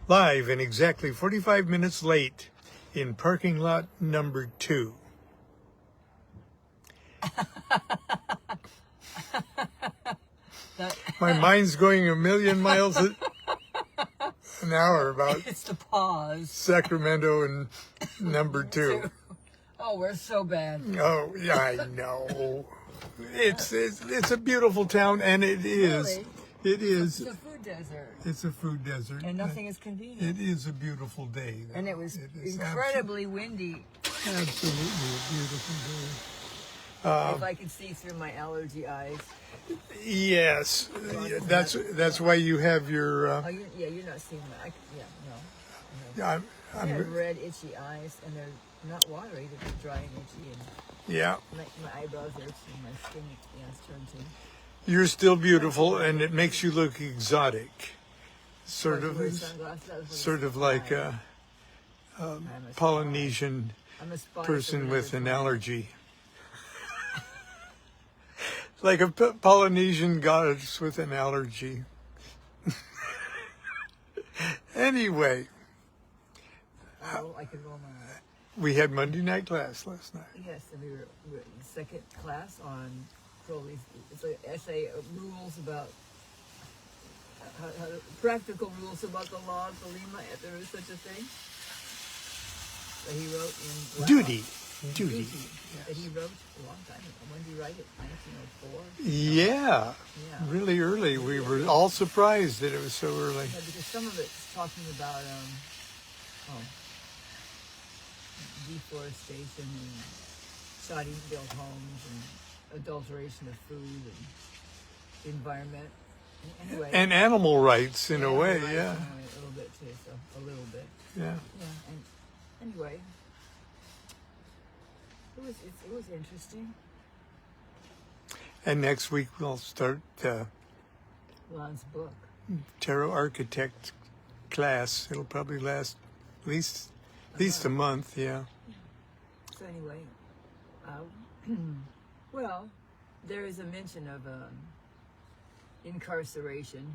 Live and exactly 45 minutes late in parking lot number 2. My mind's going a million miles an hour about It's the pause. Sacramento and number 2. Oh, we're so bad. Oh, yeah, I know. It's a beautiful town, and it is. Really? It is. It's a food desert. It's a food desert. And nothing is convenient. It is a beautiful day. And it was is incredibly windy. Absolutely a beautiful day. If I could see through my allergy eyes. Yes, that's why you have your. You're not seeing that. No. I have red, itchy eyes, and they're not watery. They're dry and itchy. And yeah. My eyebrows are itchy. My skin is turned to. You're still beautiful, and it makes you look exotic. Sort of like a Polynesian person with an allergy. Like a Polynesian goddess with an allergy. Anyway. I could roll my eyes. We had Monday night class last night. Yes, and we were in second class on Crowley's. It's an essay rules about practical rules about the law of Thelema, if there is such a thing. That he wrote in Duty. Yes. That he wrote a long time ago. When did he write it? 1904? Yeah. Really early. We were all surprised that it was so early. Yeah, because some of it's talking about deforestation and shoddy-built homes and adulteration of food and the environment. Anyway, and animal rights in a way, yeah. A little bit too, so a little bit. Yeah. Yeah, and anyway, it was interesting. And next week we'll start Lon's book. Tarot Architect class. It'll probably last at least a month, yeah. So anyway, well, there is a mention of incarceration.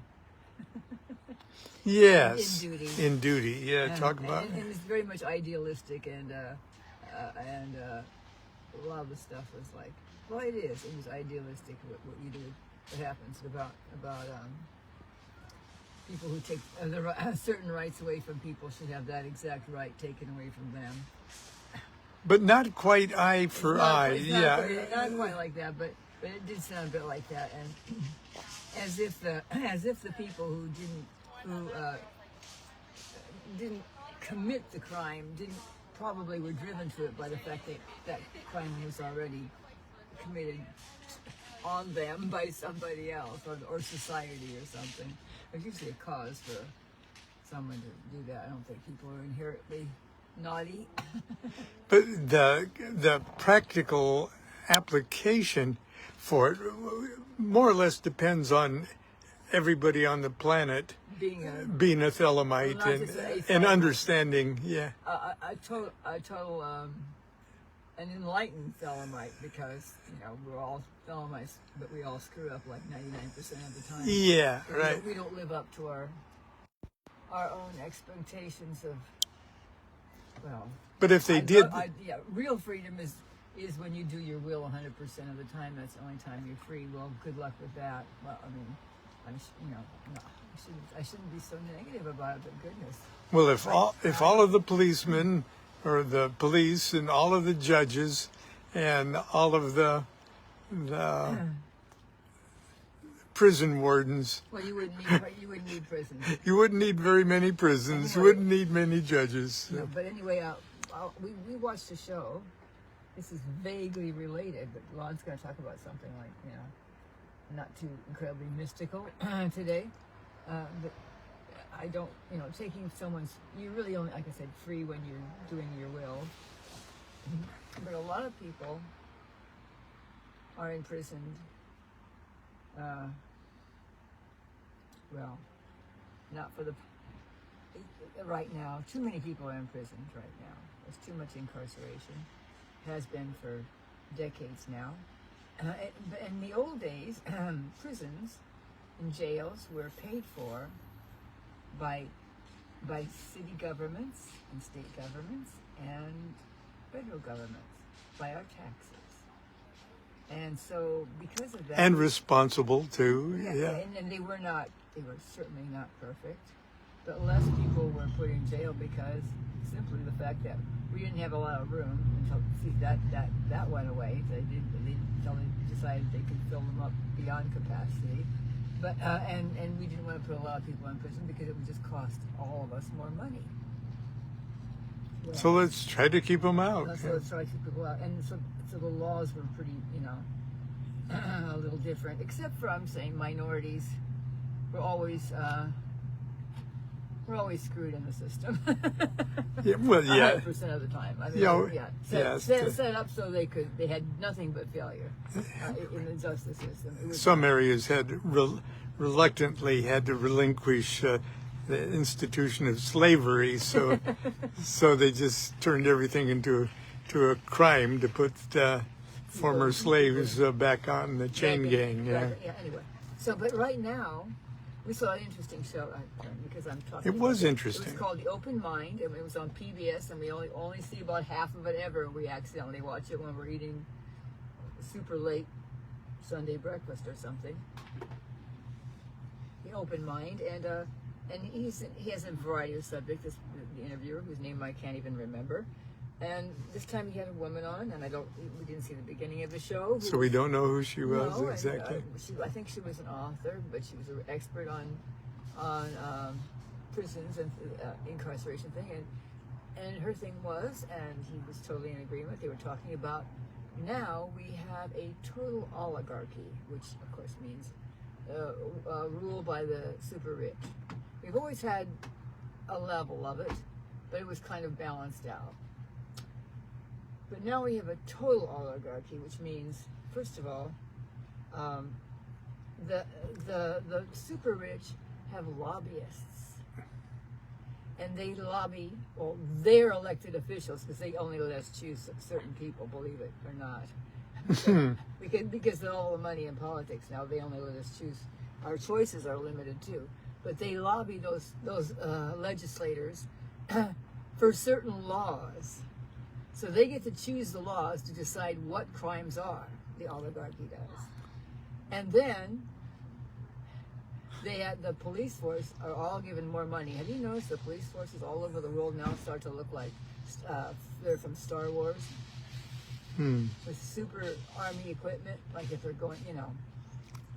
Yes. In duty. In duty, yeah. Talk about. And it's very much idealistic, and a lot of the stuff was like, well, it is. It was idealistic. What you do, what happens about people who take certain rights away from people should have that exact right taken away from them. But not quite eye for eye, Not quite like that, but it did sound a bit like that, and as if the people who didn't commit the crime probably were driven to it by the fact that crime was already committed on them by somebody else or society or something. There's usually a cause for someone to do that. I don't think people are inherently naughty. But the practical application for it more or less depends on everybody on the planet being a Thelemite and understanding, yeah. A total an enlightened Thelemite, because we're all Thelemites, but we all screw up like 99% of the time. Yeah, right. We don't live up to our own expectations of, well. But if they did, real freedom is when you do your will 100% of the time. That's the only time you're free. Well, good luck with that. Well, I mean, I shouldn't be so negative about it, but goodness. Well, if all of the policemen or the police and all of the judges and all of the prison wardens. Well, you wouldn't need prisons. You wouldn't need very many prisons. Anyway, you wouldn't need many judges. No, but anyway, we watched a show. This is vaguely related, but Lon's going to talk about something like, not too incredibly mystical today. But I don't, taking someone's, you're really only, like I said, free when you're doing your will. But a lot of people are imprisoned. Well, not for the, right now. Too many people are imprisoned right now. There's too much incarceration. Has been for decades now. In the old days, prisons and jails were paid for by by city governments and state governments and federal governments, by our taxes. And so because of that... And responsible too, yeah. And they were certainly not perfect, but less people were put in jail because simply the fact that we didn't have a lot of room until that went away. Until they decided they could fill them up beyond capacity. But and we didn't want to put a lot of people in prison because it would just cost all of us more money. Well, so let's try to keep them out. So let's try to keep people out. And so the laws were pretty, a little different. Except for, I'm saying, minorities were always screwed in the system. Yeah, well, yeah. 100% of the time. I mean, set up so they had nothing but failure in the justice system. Some areas had reluctantly had to relinquish the institution of slavery, so so they just turned everything into a crime to put former slaves back on the chain gang. Yeah. Anyway, but right now. We saw an interesting show because I'm talking. It was interesting. It was called The Open Mind, and it was on PBS, and we only see about half of it ever. We accidentally watch it when we're eating super late Sunday breakfast or something. The Open Mind, and he has a variety of subjects. The interviewer, whose name I can't even remember. And this time he had a woman on, and we didn't see the beginning of the show. So we don't know who she was exactly. I think she was an author, but she was an expert on prisons and incarceration thing. And her thing was, and he was totally in agreement, they were talking about now we have a total oligarchy, which of course means rule by the super rich. We've always had a level of it, but it was kind of balanced out. But now we have a total oligarchy, which means, first of all, the super rich have lobbyists, and they lobby their elected officials because they only let us choose certain people, believe it or not, because of all the money in politics now, they only let us choose. Our choices are limited too, but they lobby those legislators for certain laws. So they get to choose the laws to decide what crimes are, the oligarchy does. And then the police force are all given more money. Have you noticed the police forces all over the world now start to look like they're from Star Wars? With super army equipment, like if they're going,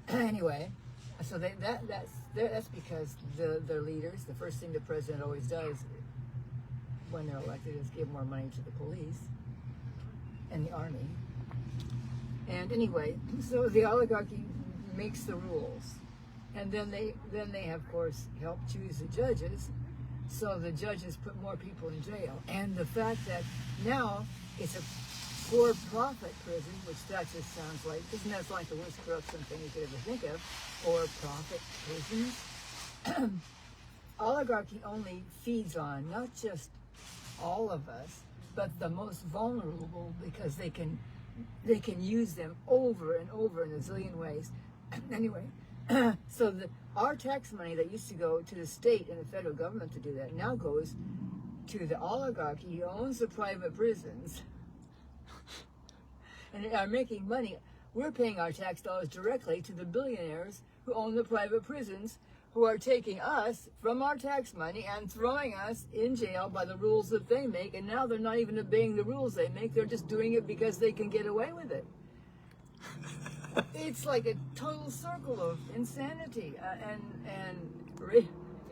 Anyway, so that's because the leaders, the first thing the president always does when they're elected is give more money to the police and the army. And anyway, so the oligarchy makes the rules, and then they of course help choose the judges, so the judges put more people in jail. And the fact that now it's a for-profit prison, which that just sounds like, doesn't that sound like the worst corruption thing you could ever think of? For-profit prisons. Oligarchy only feeds on not just all of us, but the most vulnerable, because they can use them over and over in a zillion ways. Anyway, so our tax money that used to go to the state and the federal government to do that now goes to the oligarchy who owns the private prisons and are making money. We're paying our tax dollars directly to the billionaires who own the private prisons, who are taking us from our tax money and throwing us in jail by the rules that they make, and now they're not even obeying the rules they make, they're just doing it because they can get away with it. It's like a total circle of insanity, and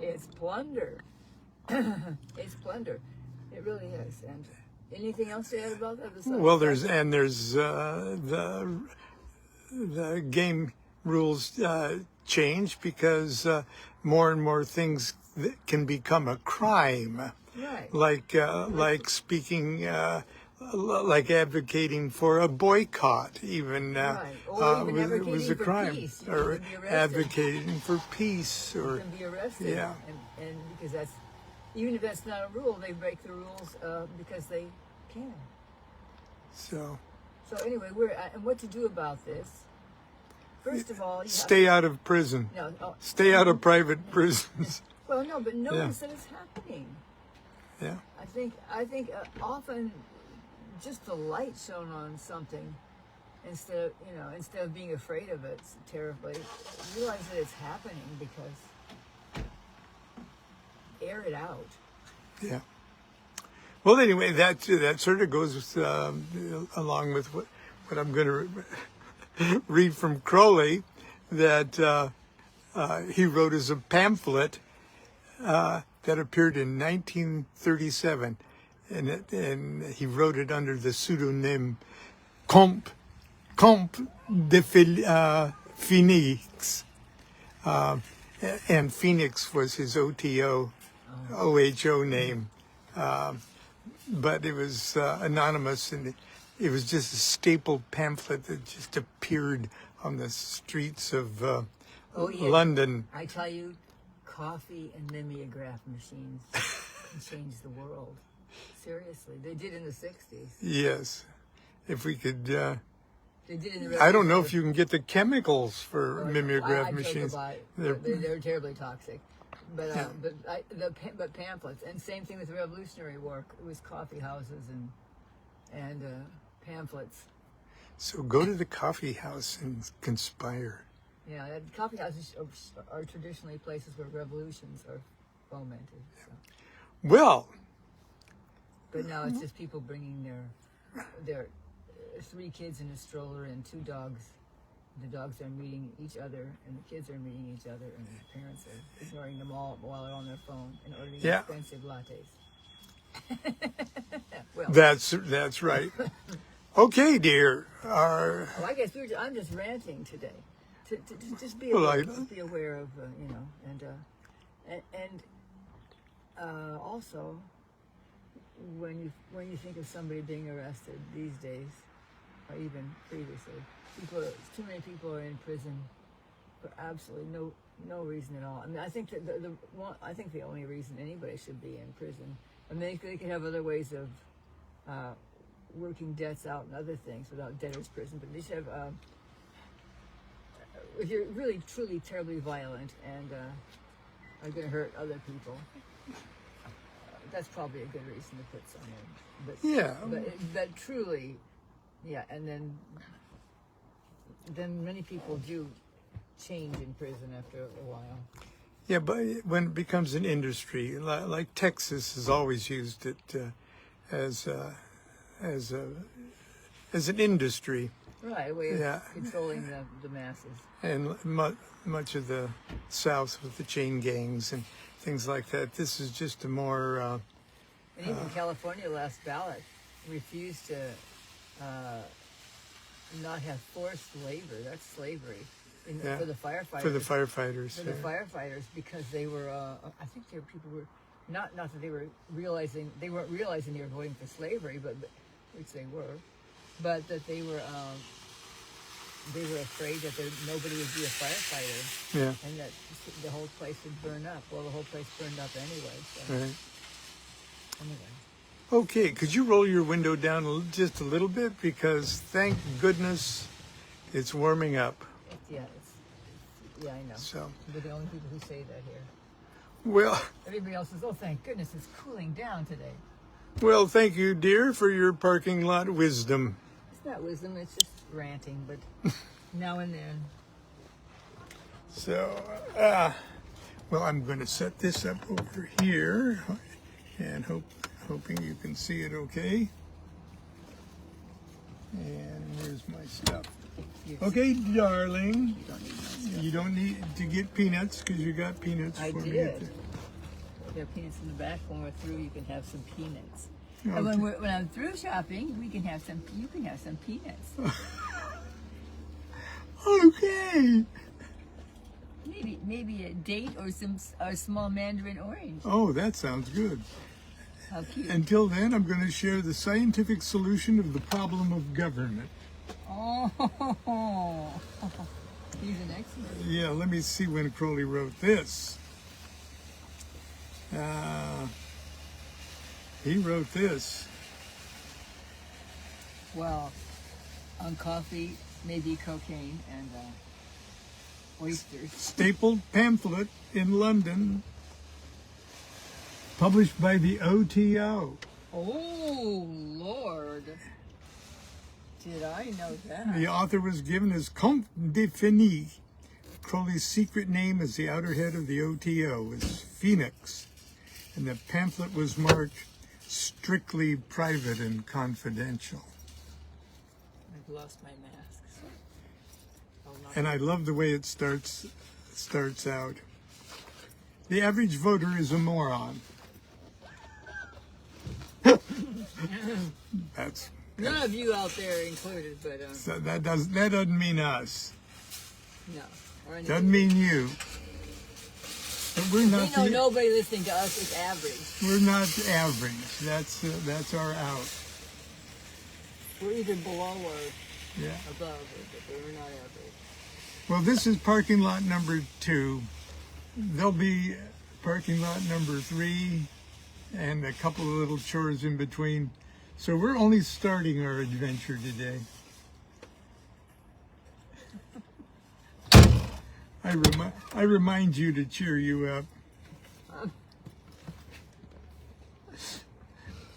it's plunder. It's plunder. It really is. And anything else to add about that? Well, there's the game rules change because more and more things can become a crime, right. like speaking, like advocating for a boycott, even right. Or even was a crime, peace. or advocating for peace, or you can be arrested. Yeah, and because that's, even if that's not a rule, they break the rules because they can. So anyway, and what to do about this? First of all, stay out of prison. No, stay out of private prisons. Well, no, but notice that it's happening. Yeah. I think often just the light shown on something, instead of being afraid of it terribly, realize that it's happening, because air it out. Yeah. Well, anyway, that sort of goes along with what I'm going to read from Crowley, that he wrote as a pamphlet that appeared in 1937, and he wrote it under the pseudonym Comte de Phoenix, and Phoenix was his OHO name, but it was anonymous, and it was just a staple pamphlet that just appeared on the streets of London. I tell you, coffee and mimeograph machines can change the world. Seriously, they did in the 60s. Yes, if we could. They did in the. I don't know if you can get the chemicals for mimeograph machines. They're terribly toxic. But but pamphlets, and same thing with the Revolutionary War. It was coffee houses and pamphlets. So go to the coffee house and conspire. Yeah, coffee houses are traditionally places where revolutions are fomented. So. Well. But now it's just people bringing their 3 kids in a stroller and 2 dogs. The dogs are meeting each other, and the kids are meeting each other, and the parents are ignoring them all while they're on their phone and ordering expensive lattes. Well, that's right. Okay, dear. Well, I guess I'm just ranting today. To just be aware, be aware of and also when you think of somebody being arrested these days, or even previously, too many people are in prison for absolutely no reason at all. I mean, I think that I think the only reason anybody should be in prison, I mean, they could have other ways of working debts out and other things without debtor's prison, but they should have. If you're really, truly, terribly violent and are going to hurt other people, that's probably a good reason to put someone. But truly, yeah, and then many people do change in prison after a while. Yeah, but when it becomes an industry, like Texas has always used it as an industry. Right, a way of controlling the masses. And much of the South with the chain gangs and things like that. This is just a more... and even California last ballot refused to not have forced labor. That's slavery for the firefighters. For the firefighters. For the firefighters, because they were, I think people were, not that they weren't realizing they were voting for slavery, but which they were, but that they were afraid that nobody would be a firefighter. Yeah. And that the whole place would burn up. Well, the whole place burned up anyway. So. Right. Anyway. Okay, could you roll your window down just a little bit? Because thank goodness it's warming up. Yeah, I know. So. We're the only people who say that here. Well. Everybody else says, oh, thank goodness it's cooling down today. Well, thank you, dear, for your parking lot wisdom. It's not wisdom, it's just ranting, but now and then. So, well, I'm going to set this up over here, and hoping you can see it okay. And where's my stuff? Okay, darling. You don't need to get peanuts because you got peanuts for me. There are peanuts in the back. When we're through, you can have some peanuts. Okay. And when I'm through shopping, you can have some peanuts. Okay. Maybe a date or a small mandarin orange. Oh, that sounds good. How cute. Until then, I'm going to share the scientific solution of the problem of government. Oh, he's an expert. Yeah, let me see when Crowley wrote this. He wrote this. Well, on coffee, maybe cocaine and oysters. Stapled pamphlet in London published by the OTO. Oh, Lord. Did I know that? The author was given as Comte de Finis. Crowley's secret name as the outer head of the OTO is Phoenix, and the pamphlet was marked strictly private and confidential. I've lost my mask. So and I love the way it starts out. The average voter is a moron. That's none of you out there included, but so that doesn't mean us. No, or doesn't mean you. But we're not. We know nobody listening to us is average. We're not average. That's our out. We're either below or above it, but we're not average. Well, this is parking lot number 2. There'll be parking lot number 3 and a couple of little chores in between. So we're only starting our adventure today. I remind you to cheer you up.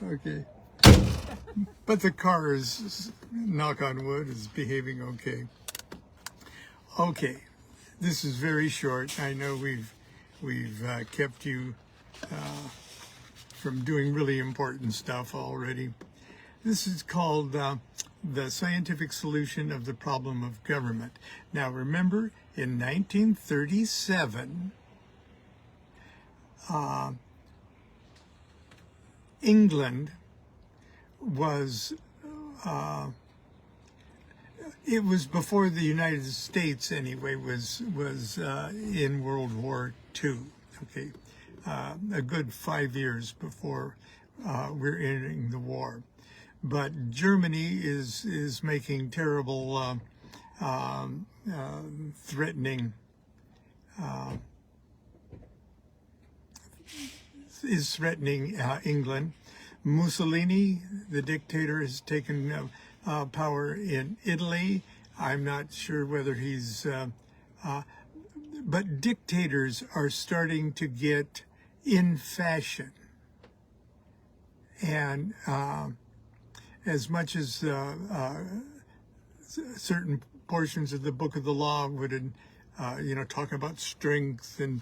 Okay. But the car is, knock on wood, is behaving okay. Okay. This is very short. I know we've kept you from doing really important stuff already. This is called the scientific solution of the problem of government. Now remember, in 1937, England was, it was before the United States anyway, was in World War II, okay, a good 5 years before we're entering the war. But Germany is making terrible, threatening, England. Mussolini, the dictator, has taken power in Italy. I'm not sure whether he's, but dictators are starting to get in fashion. And as much as certain portions of the Book of the Law would, talk about strength and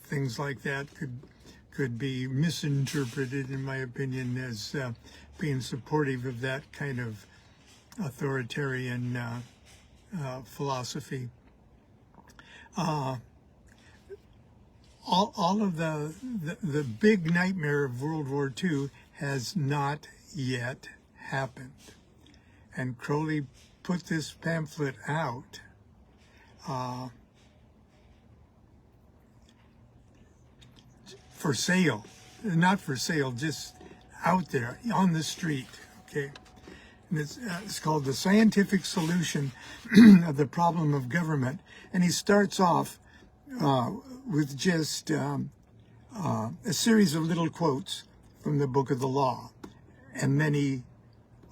things like that could be misinterpreted, in my opinion, as being supportive of that kind of authoritarian philosophy. All of the big nightmare of World War II has not yet happened. And Crowley put this pamphlet out for sale. Not for sale, just out there on the street, okay? And it's called The Scientific Solution of the Problem of Government. And he starts off with just a series of little quotes from the Book of the Law. And then he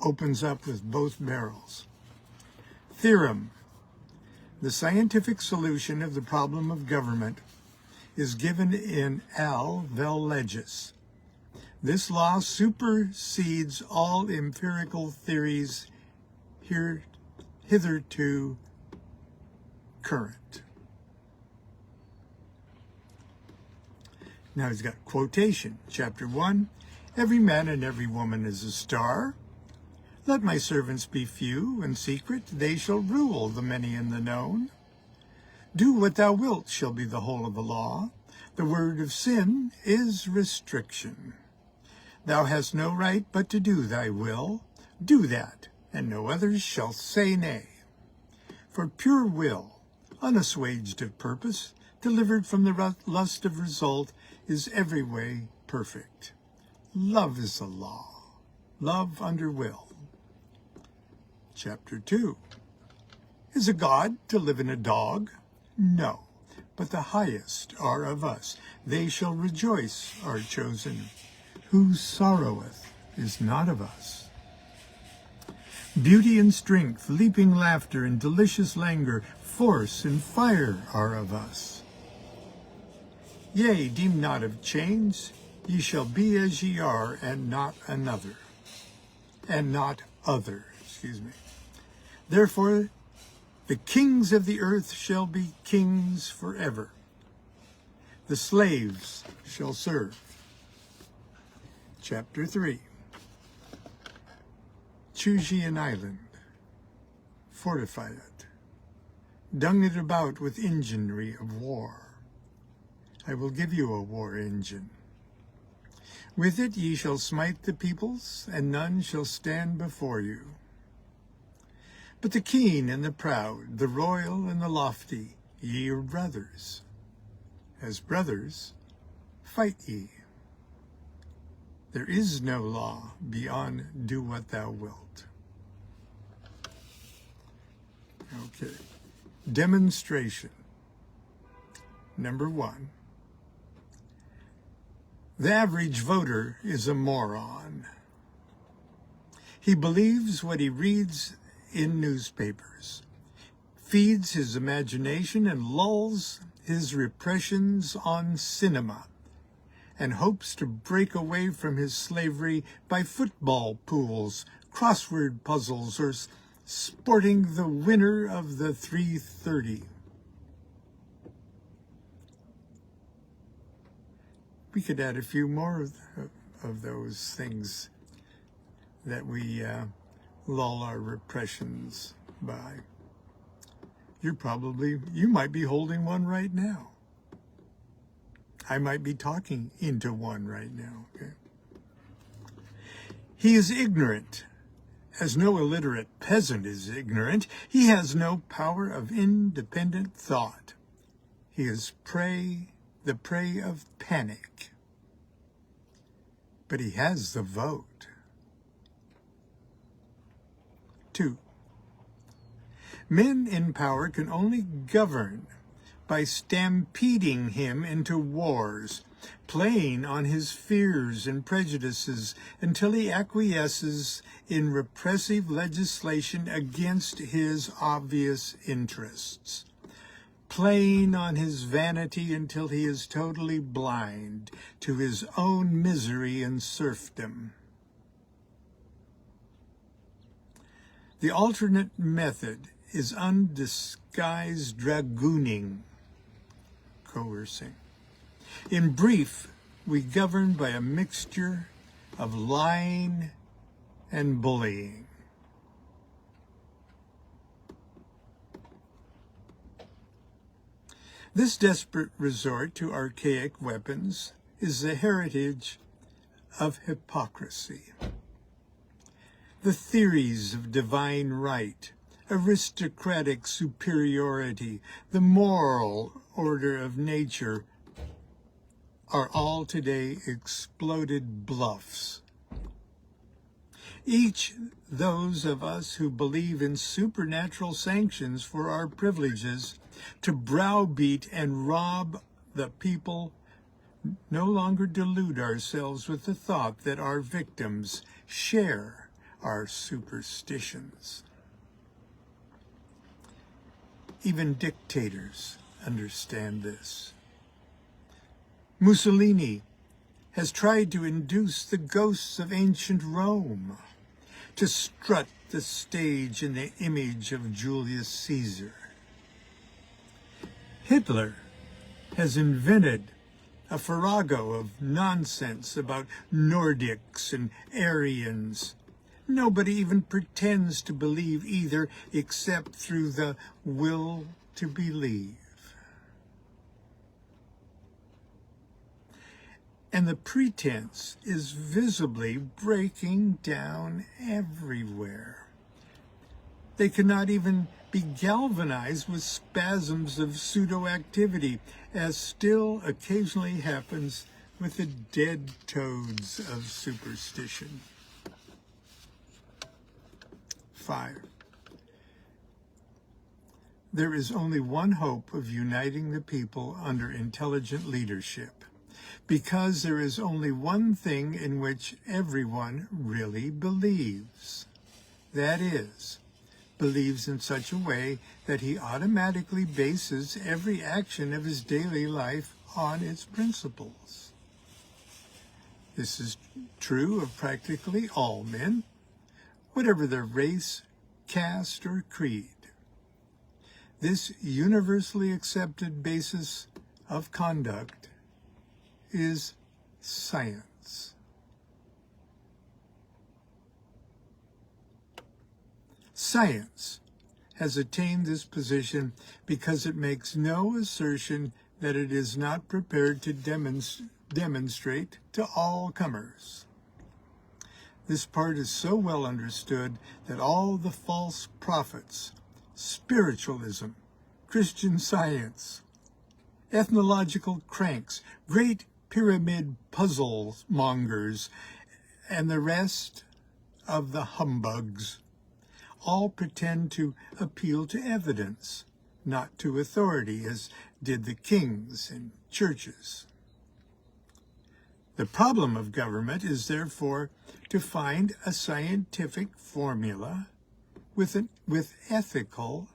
opens up with both barrels. Theorem. The scientific solution of the problem of government is given in al vel legis. This law supersedes all empirical theories hitherto current. Now he's got quotation. Chapter 1. Every man and every woman is a star. Let my servants be few and secret. They shall rule the many and the known. Do what thou wilt shall be the whole of the law. The word of sin is restriction. Thou hast no right but to do thy will. Do that, and no others shall say nay. For pure will, unassuaged of purpose, delivered from the lust of result, is every way perfect. Love is the law. Love under will. Chapter 2. Is a God to live in a dog? No, but the highest are of us. They shall rejoice, are chosen. Who sorroweth is not of us. Beauty and strength, leaping laughter and delicious languor, force and fire are of us. Yea, deem not of chains, ye shall be as ye are, and not another, and not other, excuse me. Therefore, the kings of the earth shall be kings forever. The slaves shall serve. Chapter 3. Choose ye an island, fortify it, dung it about with enginery of war. I will give you a war engine. With it ye shall smite the peoples, and none shall stand before you. But the keen and the proud, the royal and the lofty, ye are brothers. As brothers, fight ye. There is no law beyond do what thou wilt. Okay. Demonstration. Number 1. The average voter is a moron. He believes what he reads in newspapers, feeds his imagination and lulls his repressions on cinema, and hopes to break away from his slavery by football pools, crossword puzzles, or sporting the winner of the 3:30. We could add a few more of those things that we lull our repressions by. You might be holding one right now. I might be talking into one right now. Okay? He is ignorant, as no illiterate peasant is ignorant. He has no power of independent thought. He is the prey of panic. But he has the vote. 2. Men in power can only govern by stampeding him into wars, playing on his fears and prejudices until he acquiesces in repressive legislation against his obvious interests, playing on his vanity until he is totally blind to his own misery and serfdom. The alternate method is undisguised dragooning, coercing. In brief, we govern by a mixture of lying and bullying. This desperate resort to archaic weapons is the heritage of hypocrisy. The theories of divine right, aristocratic superiority, the moral order of nature are all today exploded bluffs. Each those of us who believe in supernatural sanctions for our privileges to browbeat and rob the people no longer delude ourselves with the thought that our victims share our superstitions. Even dictators understand this. Mussolini has tried to induce the ghosts of ancient Rome to strut the stage in the image of Julius Caesar. Hitler has invented a farrago of nonsense about Nordics and Aryans. Nobody even pretends to believe either except through the will to believe. And the pretense is visibly breaking down everywhere. They cannot even be galvanized with spasms of pseudo-activity, as still occasionally happens with the dead toads of superstition. 5. There is only one hope of uniting the people under intelligent leadership, because there is only one thing in which everyone really believes. That is, believes in such a way that he automatically bases every action of his daily life on its principles. This is true of practically all men, whatever their race, caste, or creed. This universally accepted basis of conduct is science. Science has attained this position because it makes no assertion that it is not prepared to demonstrate to all comers. This part is so well understood that all the false prophets, spiritualism, Christian Science, ethnological cranks, great pyramid puzzle mongers, and the rest of the humbugs all pretend to appeal to evidence, not to authority, as did the kings and churches. The problem of government is therefore to find a scientific formula with ethical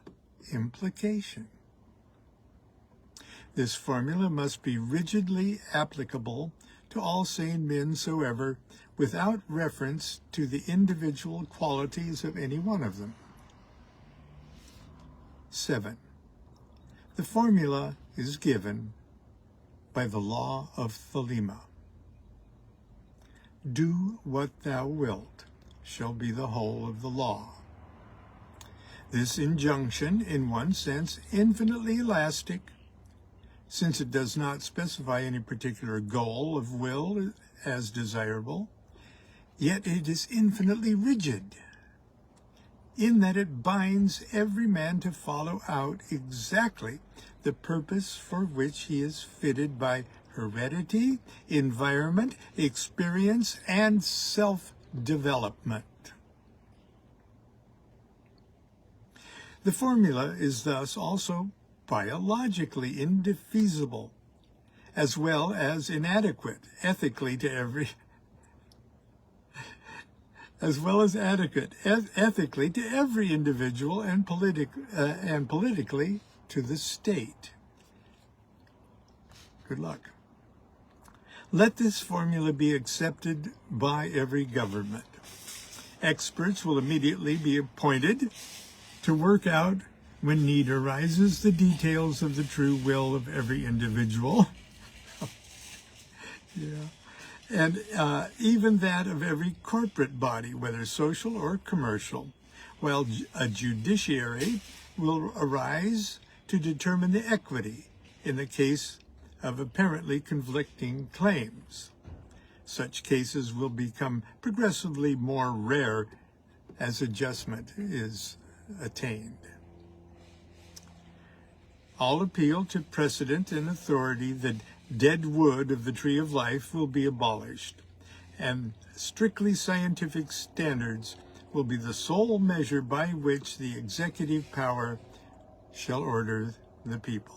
implication. This formula must be rigidly applicable to all sane men soever, without reference to the individual qualities of any one of them. 7. The formula is given by the law of Thelema. Do what thou wilt shall be the whole of the law. This injunction, in one sense, infinitely elastic, since it does not specify any particular goal of will as desirable, yet it is infinitely rigid, in that it binds every man to follow out exactly the purpose for which he is fitted by heredity, environment, experience, and self-development. The formula is thus also biologically indefeasible, as well as inadequate ethically to every individual and politically to the state. Good luck. Let this formula be accepted by every government. Experts will immediately be appointed to work out, when need arises, the details of the true will of every individual. And even that of every corporate body, whether social or commercial, while a judiciary will arise to determine the equity in the case of apparently conflicting claims. Such cases will become progressively more rare as adjustment is attained. All appeal to precedent and authority, the dead wood of the tree of life, will be abolished, and strictly scientific standards will be the sole measure by which the executive power shall order the people.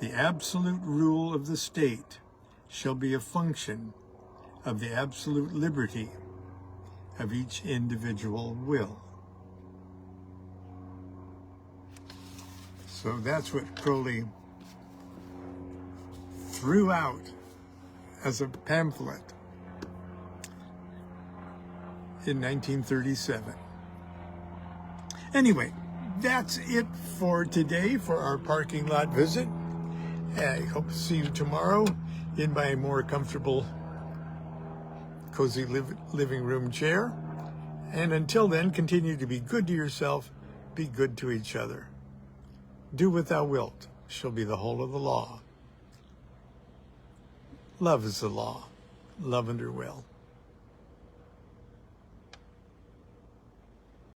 The absolute rule of the state shall be a function of the absolute liberty of each individual will. So that's what Crowley threw out as a pamphlet in 1937. Anyway, that's it for today for our parking lot visit. I hope to see you tomorrow in my more comfortable, cozy living room chair. And until then, continue to be good to yourself, be good to each other. Do what thou wilt shall be the whole of the law. Love is the law. Love under will.